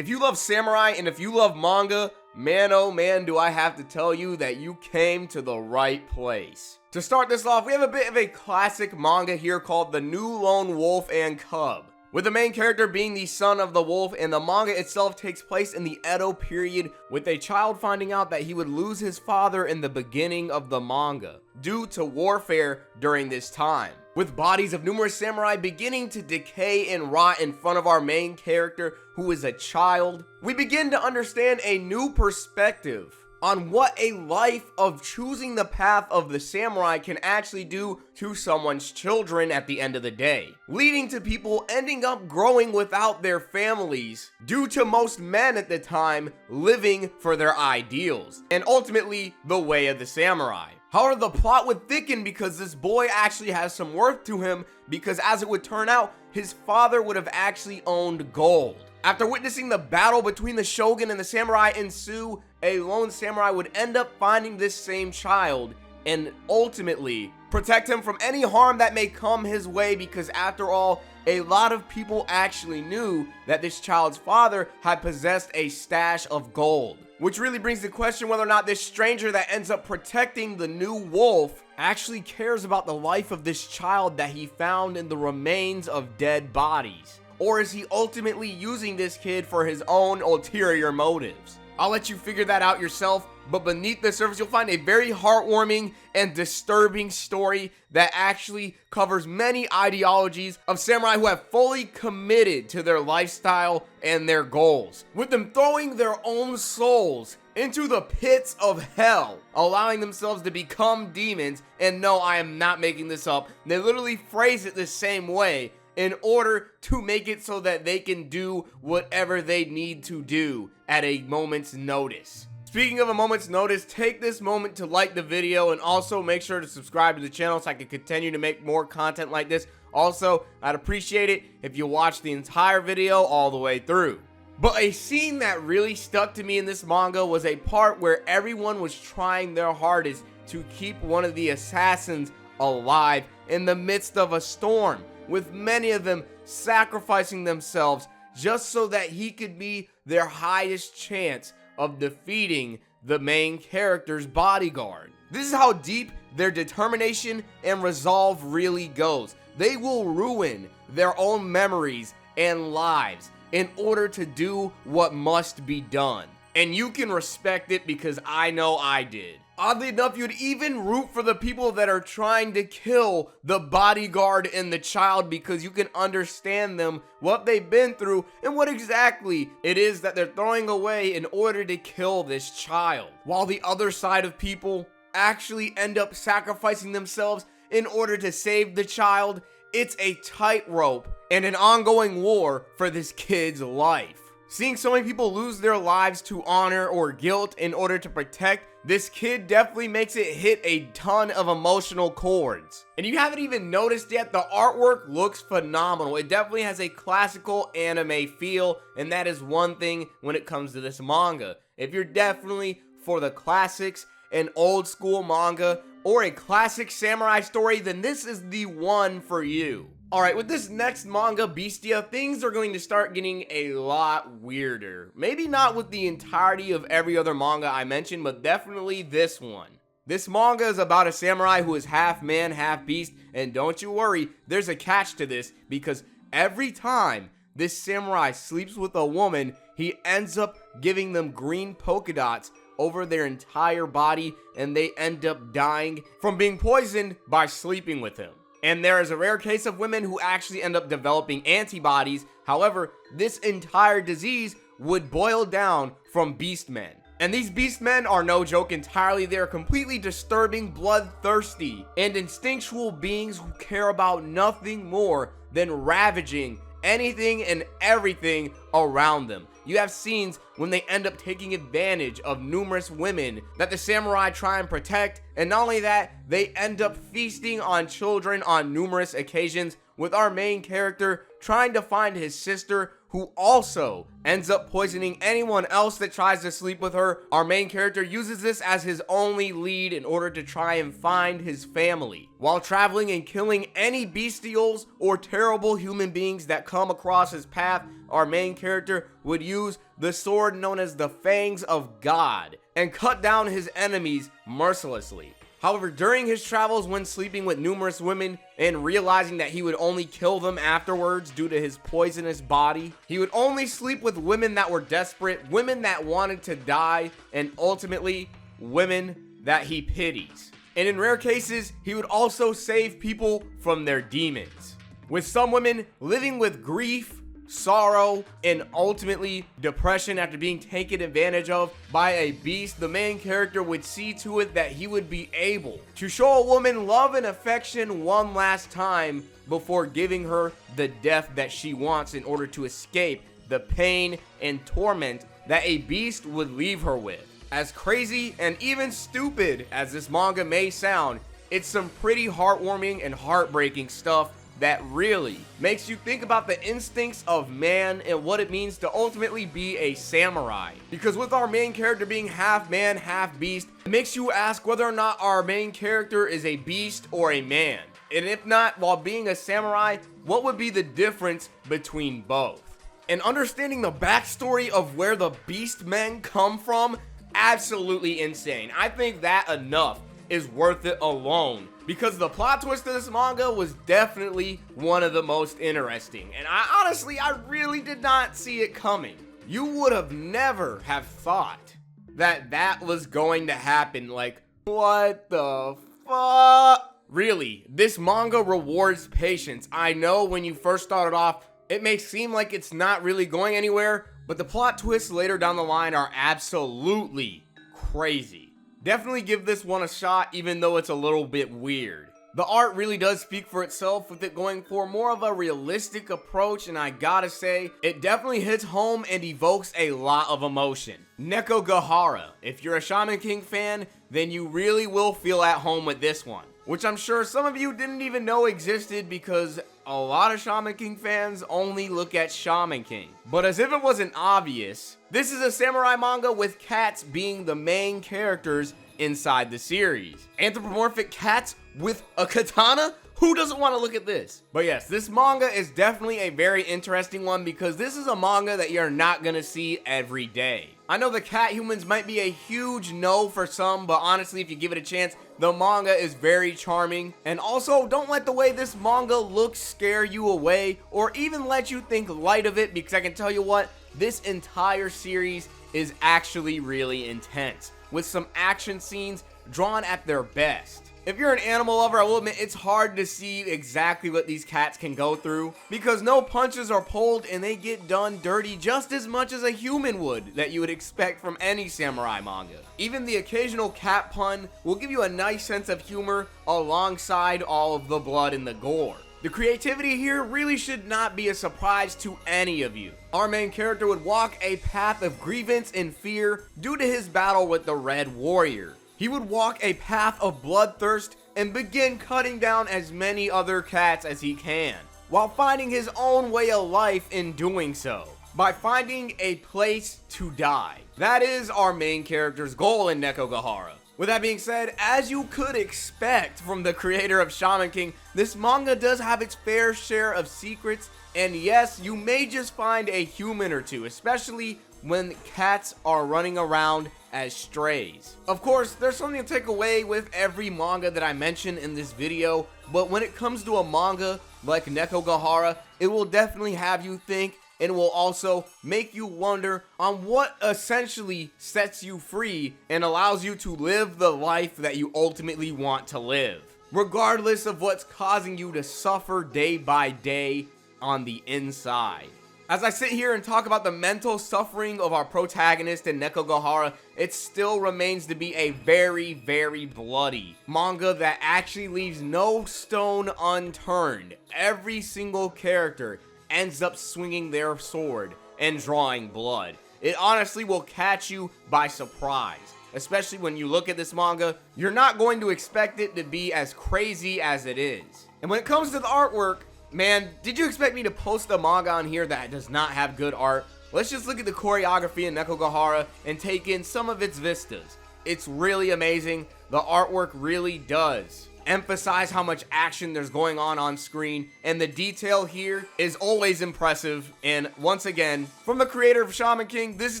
If you love samurai and if you love manga, man oh man do I have to tell you that you came to the right place. To start this off, we have a bit of a classic manga here called The New Lone Wolf and Cub, with the main character being the son of the wolf, and the manga itself takes place in the Edo period, with a child finding out that he would lose his father in the beginning of the manga due to warfare during this time. With bodies of numerous samurai beginning to decay and rot in front of our main character, who is a child, we begin to understand a new perspective on what a life of choosing the path of the samurai can actually do to someone's children at the end of the day, leading to people ending up growing without their families due to most men at the time living for their ideals and ultimately the way of the samurai. However, the plot would thicken because this boy actually has some worth to him, because as it would turn out, his father would have actually owned gold. After witnessing the battle between the shogun and the samurai ensue, a lone samurai would end up finding this same child and ultimately protect him from any harm that may come his way, because after all, a lot of people actually knew that this child's father had possessed a stash of gold. Which really brings the question whether or not this stranger that ends up protecting the new wolf actually cares about the life of this child that he found in the remains of dead bodies. Or is he ultimately using this kid for his own ulterior motives? I'll let you figure that out yourself, but beneath the surface you'll find a very heartwarming and disturbing story that actually covers many ideologies of samurai who have fully committed to their lifestyle and their goals, with them throwing their own souls into the pits of hell, allowing themselves to become demons. And no, I am not making this up. They literally phrase it the same way in order to make it so that they can do whatever they need to do at a moment's notice. Speaking of a moment's notice, take this moment to like the video and also make sure to subscribe to the channel so I can continue to make more content like this. Also, I'd appreciate it if you watch the entire video all the way through. But a scene that really stuck to me in this manga was a part where everyone was trying their hardest to keep one of the assassins alive in the midst of a storm, with many of them sacrificing themselves just so that he could be their highest chance of defeating the main character's bodyguard. This is how deep their determination and resolve really goes. They will ruin their own memories and lives in order to do what must be done. And you can respect it, because I know I did. Oddly enough, you'd even root for the people that are trying to kill the bodyguard and the child, because you can understand them, what they've been through, and what exactly it is that they're throwing away in order to kill this child. While the other side of people actually end up sacrificing themselves in order to save the child. It's a tightrope and an ongoing war for this kid's life. Seeing so many people lose their lives to honor or guilt in order to protect this kid definitely makes it hit a ton of emotional chords. And you haven't even noticed yet, the artwork looks phenomenal. It definitely has a classical anime feel, and that is one thing when it comes to this manga. If you're definitely for the classics and old school manga or a classic samurai story, then this is the one for you. Alright, with this next manga, Bestia, things are going to start getting a lot weirder. Maybe not with the entirety of every other manga I mentioned, but definitely this one. This manga is about a samurai who is half man, half beast, and don't you worry, there's a catch to this, because every time this samurai sleeps with a woman, he ends up giving them green polka dots over their entire body, and they end up dying from being poisoned by sleeping with him. And there is a rare case of women who actually end up developing antibodies. However, this entire disease would boil down from beastmen. And these beastmen are no joke entirely. They are completely disturbing, bloodthirsty, and instinctual beings who care about nothing more than ravaging anything and everything around them. You have scenes when they end up taking advantage of numerous women that the samurai try and protect, and not only that, they end up feasting on children on numerous occasions, with our main character trying to find his sister who also ends up poisoning anyone else that tries to sleep with her. Our main character uses this as his only lead in order to try and find his family, while traveling and killing any bestials or terrible human beings that come across his path. Our main character would use the sword known as the Fangs of God and cut down his enemies mercilessly. However, during his travels when sleeping with numerous women and realizing that he would only kill them afterwards due to his poisonous body, he would only sleep with women that were desperate, women that wanted to die, and ultimately, women that he pities. And in rare cases, he would also save people from their demons, with some women living with grief, sorrow, and ultimately depression after being taken advantage of by a beast. The main character would see to it that he would be able to show a woman love and affection one last time before giving her the death that she wants in order to escape the pain and torment that a beast would leave her with. As crazy and even stupid as this manga may sound, it's some pretty heartwarming and heartbreaking stuff that really makes you think about the instincts of man and what it means to ultimately be a samurai. Because with our main character being half man, half beast, it makes you ask whether or not our main character is a beast or a man. And if not, while being a samurai, what would be the difference between both? And understanding the backstory of where the beast men come from, absolutely insane. I think that enough is worth it alone, because the plot twist of this manga was definitely one of the most interesting, and I really did not see it coming. You would have never have thought that that was going to happen. Like, what the fuck? Really, this manga rewards patience. I know when you first started off, it may seem like it's not really going anywhere, but the plot twists later down the line are absolutely crazy. Definitely give this one a shot, even though it's a little bit weird. The art really does speak for itself, with it going for more of a realistic approach, and I gotta say, it definitely hits home and evokes a lot of emotion. Neko Gahara, if you're a Shaman King fan, then you really will feel at home with this one, which I'm sure some of you didn't even know existed, because a lot of Shaman King fans only look at Shaman King. But as if it wasn't obvious, this is a samurai manga with cats being the main characters inside the series. Anthropomorphic cats with a katana? Who doesn't want to look at this? But yes, this manga is definitely a very interesting one, because this is a manga that you're not gonna see every day. I know the cat humans might be a huge no for some, but honestly, if you give it a chance, the manga is very charming. And also, don't let the way this manga looks scare you away, or even let you think light of it, because I can tell you what, this entire series is actually really intense, with some action scenes drawn at their best. If you're an animal lover, I will admit it's hard to see exactly what these cats can go through, because no punches are pulled and they get done dirty just as much as a human would that you would expect from any samurai manga. Even the occasional cat pun will give you a nice sense of humor alongside all of the blood and the gore. The creativity here really should not be a surprise to any of you. Our main character would walk a path of grievance and fear due to his battle with the Red Warrior. He would walk a path of bloodthirst and begin cutting down as many other cats as he can, while finding his own way of life in doing so, by finding a place to die. That is our main character's goal in Neko Gahara. With that being said, as you could expect from the creator of Shaman King, this manga does have its fair share of secrets, and yes, you may just find a human or two, especially when cats are running around as strays. Of course, there's something to take away with every manga that I mention in this video, but when it comes to a manga like Neko Gahara, it will definitely have you think, and will also make you wonder on what essentially sets you free and allows you to live the life that you ultimately want to live, regardless of what's causing you to suffer day by day on the inside. As I sit here and talk about the mental suffering of our protagonist in Neko Gahara, it still remains to be a very, very bloody manga that actually leaves no stone unturned. Every single character ends up swinging their sword and drawing blood. It honestly will catch you by surprise. Especially when you look at this manga, you're not going to expect it to be as crazy as it is. And when it comes to the artwork, Man, did you expect me to post a manga on here that does not have good art? Let's just look at the choreography in Neko Gahara and take in some of its vistas. It's really amazing. The artwork really does emphasize how much action there's going on screen, and the detail here is always impressive. And once again, from the creator of Shaman King, this is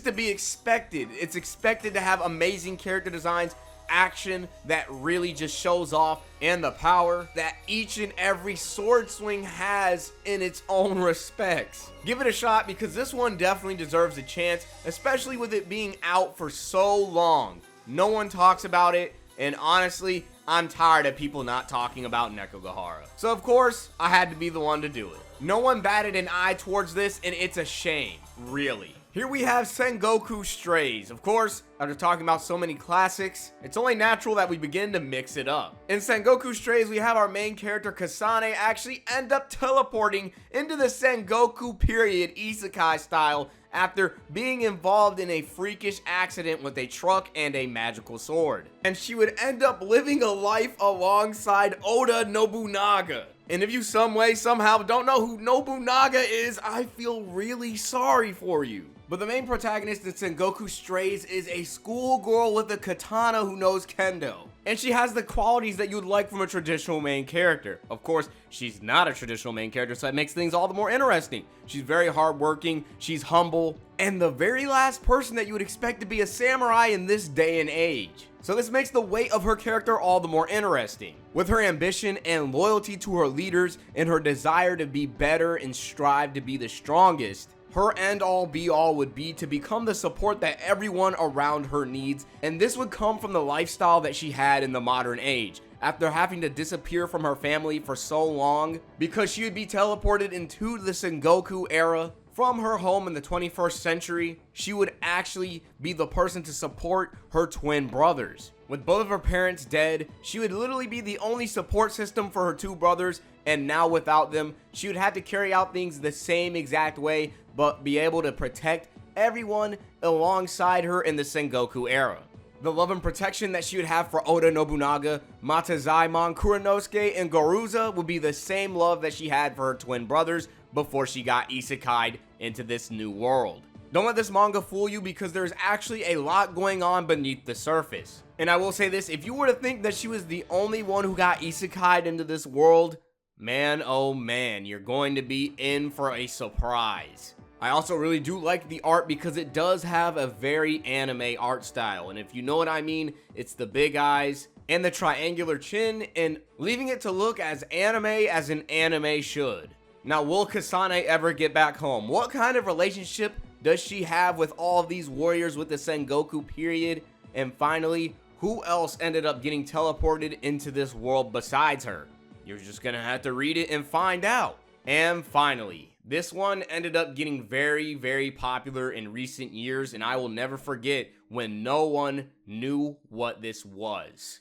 to be expected. It's expected to have amazing character designs, action that really just shows off, and the power that each and every sword swing has in its own respects. Give it a shot, because this one definitely deserves a chance, especially with it being out for so long. No one talks about it, and honestly, I'm tired of people not talking about Neko Gahara. So of course, I had to be the one to do it. No one batted an eye towards this, and it's a shame, really. Here we have Goku Strays. Of course, after talking about so many classics, it's only natural that we begin to mix it up. In Goku Strays, we have our main character Kasane actually end up teleporting into the Sengoku period isekai style after being involved in a freakish accident with a truck and a magical sword. And she would end up living a life alongside Oda Nobunaga. And if you some way, somehow don't know who Nobunaga is, I feel really sorry for you. But the main protagonist in Sengoku Strays is a schoolgirl with a katana who knows kendo. And she has the qualities that you would like from a traditional main character. Of course, she's not a traditional main character, so that makes things all the more interesting. She's very hardworking, she's humble, and the very last person that you would expect to be a samurai in this day and age. So this makes the weight of her character all the more interesting. With her ambition and loyalty to her leaders and her desire to be better and strive to be the strongest, her end-all be-all would be to become the support that everyone around her needs, and this would come from the lifestyle that she had in the modern age. After having to disappear from her family for so long, because she would be teleported into the Sengoku era, from her home in the 21st century, she would actually be the person to support her twin brothers. With both of her parents dead, she would literally be the only support system for her two brothers, and now without them, she would have to carry out things the same exact way, but be able to protect everyone alongside her in the Sengoku era. The love and protection that she would have for Oda Nobunaga, Matazaemon, Kuranosuke, and Goruza would be the same love that she had for her twin brothers before she got isekai'd into this new world. Don't let this manga fool you, because there's actually a lot going on beneath the surface. And I will say this, if you were to think that she was the only one who got isekai'd into this world, man, oh man, you're going to be in for a surprise. I also really do like the art, because it does have a very anime art style, and if you know what I mean, it's the big eyes and the triangular chin, and leaving it to look as anime as an anime should. Now, will Kasane ever get back home? What kind of relationship does she have with all of these warriors with the Sengoku period? And finally, who else ended up getting teleported into this world besides her? You're just gonna have to read it and find out. And finally, this one ended up getting very, very popular in recent years, and I will never forget when no one knew what this was.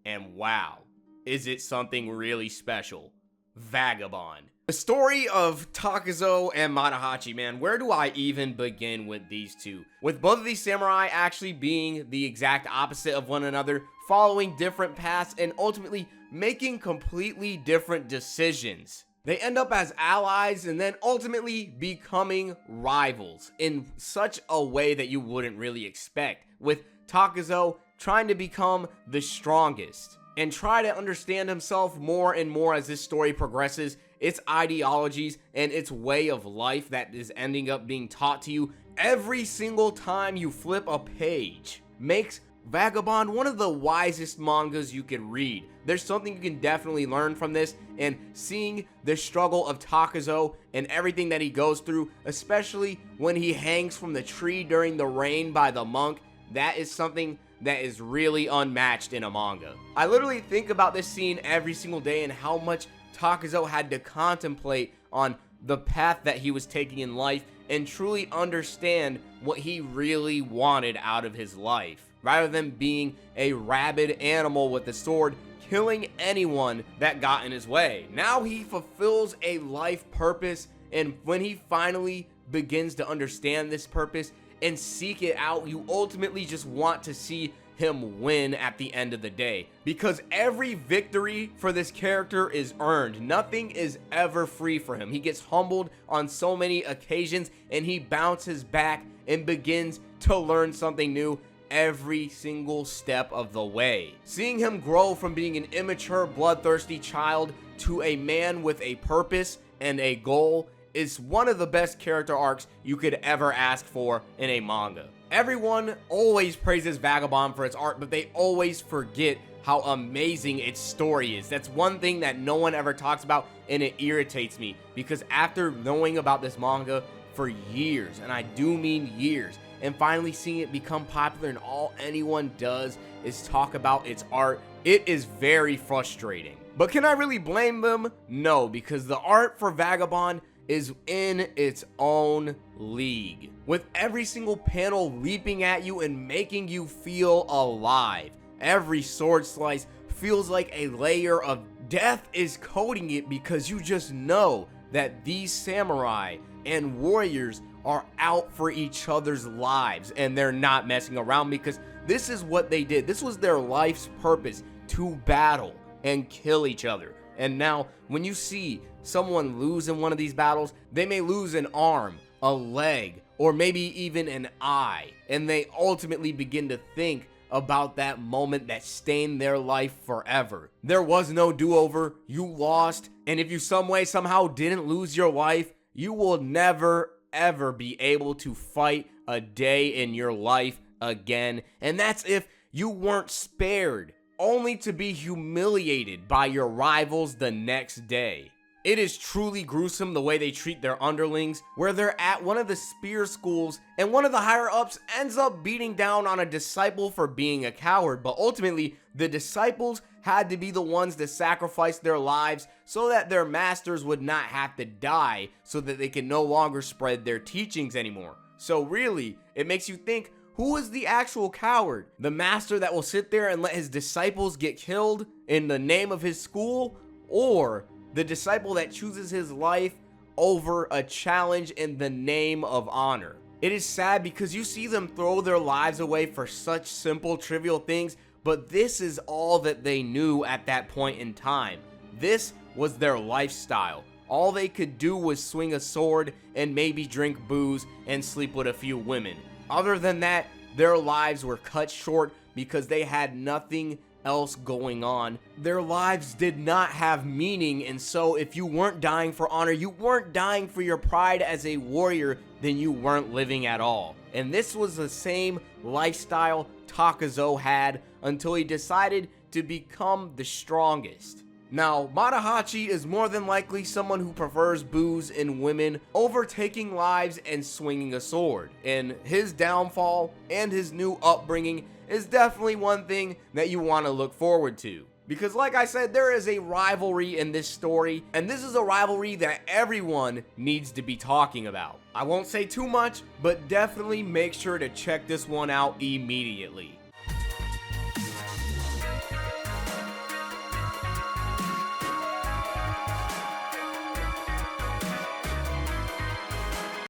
And wow, is it something really special? Vagabond. The story of Takuzo and Matahachi, man, where do I even begin with these two? With both of these samurai actually being the exact opposite of one another, following different paths, and ultimately making completely different decisions. They end up as allies and then ultimately becoming rivals in such a way that you wouldn't really expect, with Takuzo trying to become the strongest and try to understand himself more and more as this story progresses, its ideologies and its way of life that is ending up being taught to you every single time you flip a page makes Vagabond one of the wisest mangas you could read. There's something you can definitely learn from this, and seeing the struggle of Takuzo and everything that he goes through, especially when he hangs from the tree during the rain by the monk, that is something that is really unmatched in a manga. I literally think about this scene every single day and how much Takuzo had to contemplate on the path that he was taking in life and truly understand what he really wanted out of his life, rather than being a rabid animal with a sword killing anyone that got in his way. Now he fulfills a life purpose, and when he finally begins to understand this purpose and seek it out, you ultimately just want to see him win at the end of the day, because every victory for this character is earned. Nothing is ever free for him. He gets humbled on so many occasions, and he bounces back and begins to learn something new every single step of the way. Seeing him grow from being an immature, bloodthirsty child to a man with a purpose and a goal is one of the best character arcs you could ever ask for in a manga. Everyone always praises Vagabond for its art, but they always forget how amazing its story is. That's one thing that no one ever talks about, and it irritates me, because after knowing about this manga for years, and I do mean years, and finally seeing it become popular and all anyone does is talk about its art, it is very frustrating. But can I really blame them? No, because the art for Vagabond is in its own league, with every single panel leaping at you and making you feel alive. Every sword slice feels like a layer of death is coating it, because you just know that these samurai and warriors are out for each other's lives, and they're not messing around, because this is what they did. This was their life's purpose, to battle and kill each other. And now when you see someone lose in one of these battles, they may lose an arm, a leg, or maybe even an eye, and they ultimately begin to think about that moment that stained their life forever. There was no do-over, you lost, and if you some way somehow didn't lose your life, you will never ever be able to fight a day in your life again. And that's if you weren't spared, only to be humiliated by your rivals the next day. It is truly gruesome the way they treat their underlings, where they're at one of the spear schools and one of the higher ups ends up beating down on a disciple for being a coward, but ultimately the disciples had to be the ones to sacrifice their lives so that their masters would not have to die, so that they can no longer spread their teachings anymore. So really, it makes you think, who is the actual coward? The master that will sit there and let his disciples get killed in the name of his school, or the disciple that chooses his life over a challenge in the name of honor? It is sad because you see them throw their lives away for such simple, trivial things, but this is all that they knew at that point in time. This was their lifestyle. All they could do was swing a sword and maybe drink booze and sleep with a few women. Other than that, their lives were cut short because they had nothing else going on. Their lives did not have meaning, and so if you weren't dying for honor, you weren't dying for your pride as a warrior, then you weren't living at all. And this was the same lifestyle Takazo had until he decided to become the strongest. Now, Matahachi is more than likely someone who prefers booze and women over taking lives and swinging a sword. And his downfall and his new upbringing is definitely one thing that you want to look forward to. Because like I said, there is a rivalry in this story, and this is a rivalry that everyone needs to be talking about. I won't say too much, but definitely make sure to check this one out immediately.